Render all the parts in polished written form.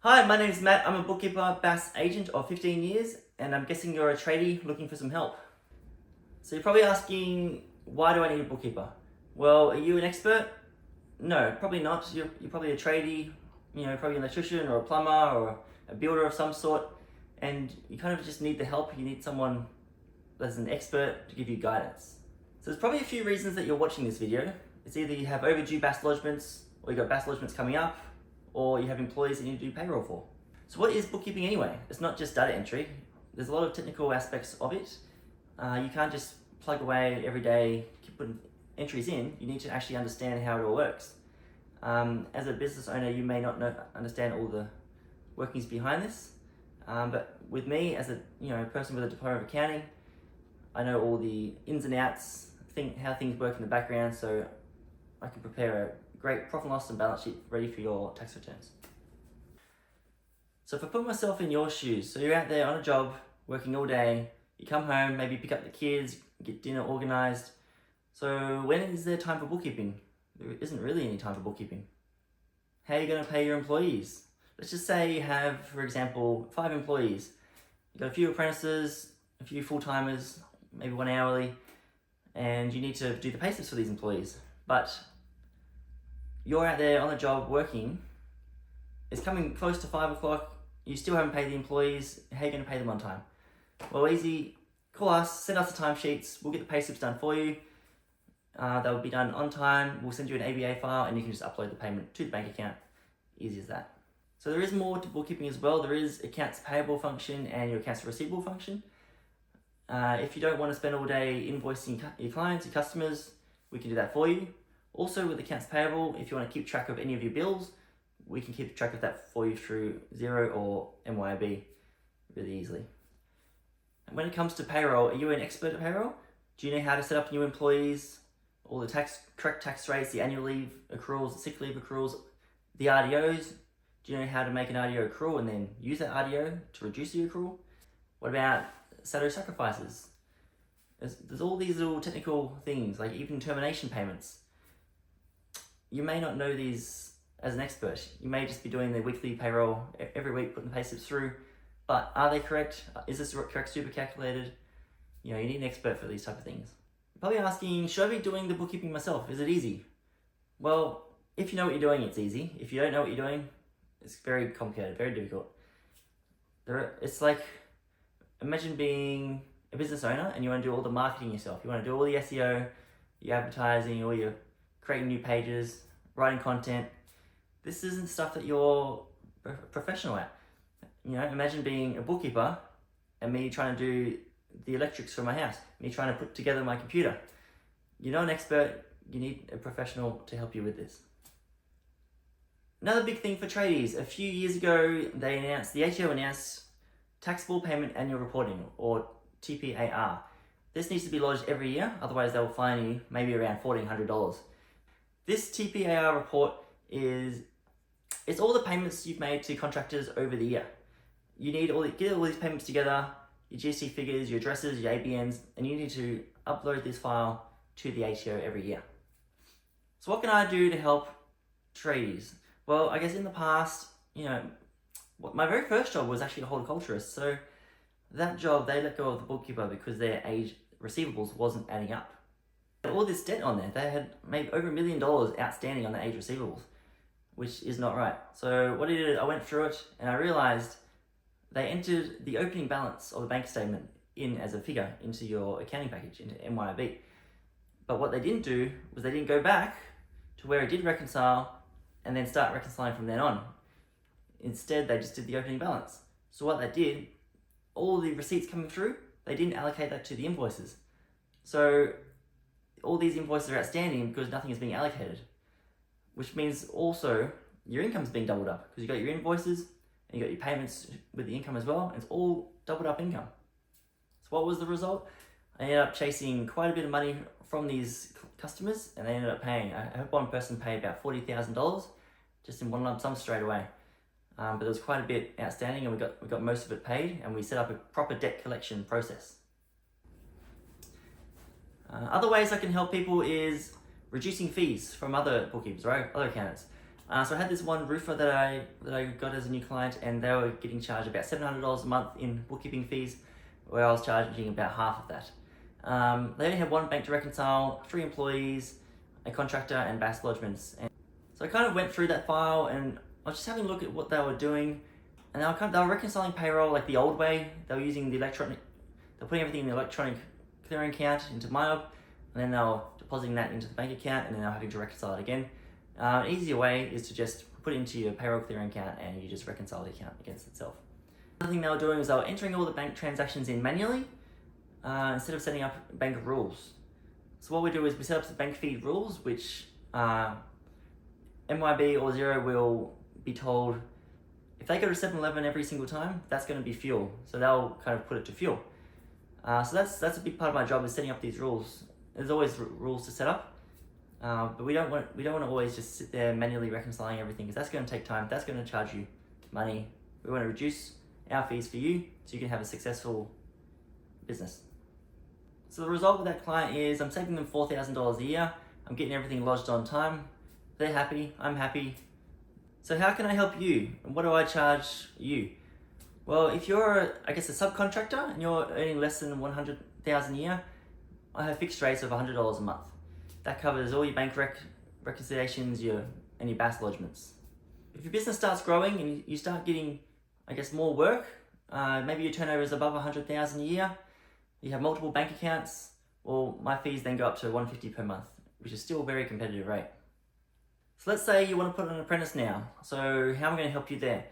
Hi, my name is Matt. I'm a bookkeeper, BAS agent of 15 years, and I'm guessing you're a tradie looking for some help. So you're probably asking, why do I need a bookkeeper? Well, are you an expert? No, probably not. You're probably a tradie, probably an electrician or a plumber or a builder of some sort, and you kind of just need the help. You need someone that's an expert to give you guidance. So there's probably a few reasons that you're watching this video. It's either you have overdue BAS lodgements, or you've got BAS lodgements coming up, or you have employees that you need to do payroll for. So what is bookkeeping anyway? It's not just data entry. There's a lot of technical aspects of it. You can't just plug away every day, keep putting entries in. You need to actually understand how it all works. As a business owner, you may not understand all the workings behind this, but with me, as a person with a diploma of accounting, I know all the ins and outs, how things work in the background, so I can prepare a great profit and loss and balance sheet ready for your tax returns. So if I put myself in your shoes, so you're out there on a job, working all day, you come home, maybe pick up the kids, get dinner organized. So when is there time for bookkeeping? There isn't really any time for bookkeeping. How are you going to pay your employees? Let's just say you have, for example, 5 employees. You've got a few apprentices, a few full-timers, maybe 1 hourly, and you need to do the pay slips for these employees. But you're out there on the job working, it's coming close to 5 o'clock, you still haven't paid the employees. How are you going to pay them on time? Well, easy. Call us, send us the timesheets, we'll get the pay slips done for you. They'll be done on time, we'll send you an ABA file, and you can just upload the payment to the bank account. Easy as that. So there is more to bookkeeping as well. There is accounts payable function and your accounts receivable function. If you don't want to spend all day invoicing your clients, your customers, we can do that for you. Also with accounts payable, if you want to keep track of any of your bills, we can keep track of that for you through Xero or MYOB really easily. And when it comes to payroll, are you an expert at payroll? Do you know how to set up new employees, all the correct tax rates, the annual leave accruals, the sick leave accruals, the RDOs? Do you know how to make an RDO accrual and then use that RDO to reduce the accrual? What about salary sacrifices? There's all these little technical things, like even termination payments. You may not know these as an expert. You may just be doing the weekly payroll every week, putting the pay slips through, but are they correct? Is this correct super calculated? You need an expert for these type of things. You're probably asking, should I be doing the bookkeeping myself? Is it easy? Well, if you know what you're doing, it's easy. If you don't know what you're doing, it's very complicated, very difficult. It's like, imagine being a business owner and you want to do all the marketing yourself. You want to do all the SEO, your advertising, all your creating new pages, writing content. This isn't stuff that you're professional at. Imagine being a bookkeeper and me trying to do the electrics for my house, me trying to put together my computer. You're not an expert, you need a professional to help you with this. Another big thing for tradies, a few years ago, the ATO announced taxable payment annual reporting, or TPAR. This needs to be lodged every year, otherwise they'll fine you maybe around $1,400. This TPAR report it's all the payments you've made to contractors over the year. You need get all these payments together, your GST figures, your addresses, your ABNs, and you need to upload this file to the ATO every year. So what can I do to help tradies? Well, I guess in the past, my very first job was actually a horticulturist. So that job, they let go of the bookkeeper because their age receivables wasn't adding up. All this debt on there, they had maybe over $1 million outstanding on the age receivables, which is not right. So what I did, I went through it and I realized they entered the opening balance of the bank statement in as a figure into your accounting package, into MYOB. But what they didn't do was they didn't go back to where it did reconcile and then start reconciling from then on. Instead, they just did the opening balance. So what they did, all the receipts coming through, they didn't allocate that to the invoices. So all these invoices are outstanding because nothing is being allocated, which means also your income is being doubled up because you got your invoices and you got your payments with the income as well, and it's all doubled up income. So what was the result? I ended up chasing quite a bit of money from these customers, and they ended up paying. I had one person pay about $40,000 just in one lump sum straight away. But there was quite a bit outstanding, and we got most of it paid, and we set up a proper debt collection process. Other ways I can help people is reducing fees from other bookkeepers, right? Other accountants. So I had this one roofer that I got as a new client, and they were getting charged about $700 a month in bookkeeping fees, where I was charging about half of that. They only had one bank to reconcile, 3 employees, a contractor, and BAS lodgements. And so I kind of went through that file, and I was just having a look at what they were doing, and they were reconciling payroll like the old way. They were using they're putting everything in the electronic clearing account into MyOb, and then they were depositing that into the bank account, and then they were having to reconcile it again. An easier way is to just put it into your payroll clearing account, and you just reconcile the account against itself. Another thing they were doing was they were entering all the bank transactions in manually, instead of setting up bank rules. So what we do is we set up the bank fee rules, which MYB or Xero will be told if they go to 7-Eleven every single time, that's going to be fuel. So they'll kind of put it to fuel. So that's a big part of my job, is setting up these rules. There's always rules to set up, but we don't want to always just sit there manually reconciling everything, because that's going to take time. That's going to charge you money. We want to reduce our fees for you so you can have a successful business. So the result with that client is I'm saving them $4,000 a year. I'm getting everything lodged on time. They're happy, I'm happy. So how can I help you? And what do I charge you? Well, if you're, a subcontractor and you're earning less than $100,000 a year, I have fixed rates of $100 a month. That covers all your bank reconciliations, and your BAS lodgements. If your business starts growing and you start getting, more work, maybe your turnover is above $100,000 a year, you have multiple bank accounts, well, my fees then go up to $150 per month, which is still a very competitive rate. So let's say you want to put an apprentice now. So how am I going to help you there?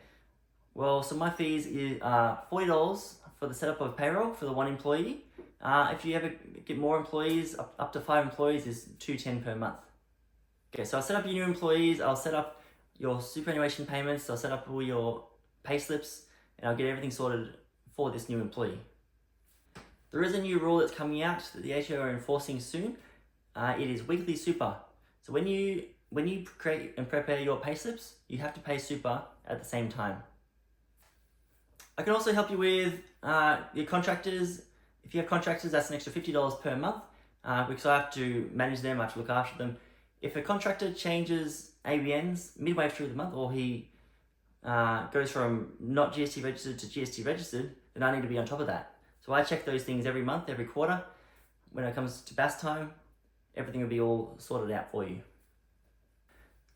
Well, so my fees are $40 for the setup of payroll for the 1 employee. If you ever get more employees, up to 5 employees, is $210 per month. Okay, so I'll set up your new employees, I'll set up your superannuation payments, I'll set up all your pay slips, and I'll get everything sorted for this new employee. There is a new rule that's coming out that the HO are enforcing soon. It is weekly super. So when you create and prepare your pay slips, you have to pay super at the same time. I can also help you with your contractors. If you have contractors, that's an extra $50 per month, because I have to manage them, I have to look after them. If a contractor changes ABNs midway through the month, or he goes from not GST registered to GST registered, then I need to be on top of that. So I check those things every month, every quarter. When it comes to BAS time, everything will be all sorted out for you.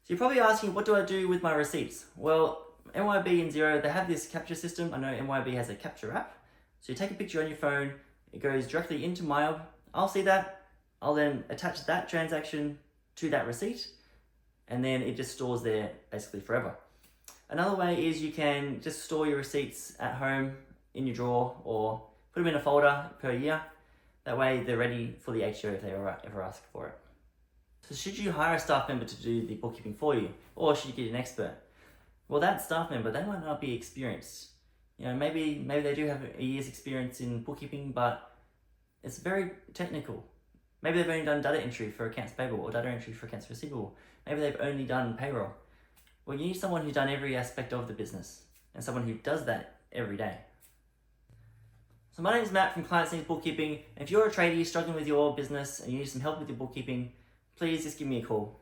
So you're probably asking, what do I do with my receipts? Well, MYB and Xero, they have this capture system. I know MYB has a capture app. So you take a picture on your phone, it goes directly into MyOb. I'll see that. I'll then attach that transaction to that receipt, and then it just stores there basically forever. Another way is you can just store your receipts at home in your drawer, or put them in a folder per year. That way they're ready for the HO if they ever ask for it. So should you hire a staff member to do the bookkeeping for you, or should you get an expert? Well, that staff member, they might not be experienced. Maybe they do have a year's experience in bookkeeping, but it's very technical. Maybe they've only done data entry for accounts payable or data entry for accounts receivable. Maybe they've only done payroll. Well, you need someone who's done every aspect of the business, and someone who does that every day. So my name is Matt from Clients Needs Bookkeeping. If you're a tradie struggling with your business and you need some help with your bookkeeping, please just give me a call.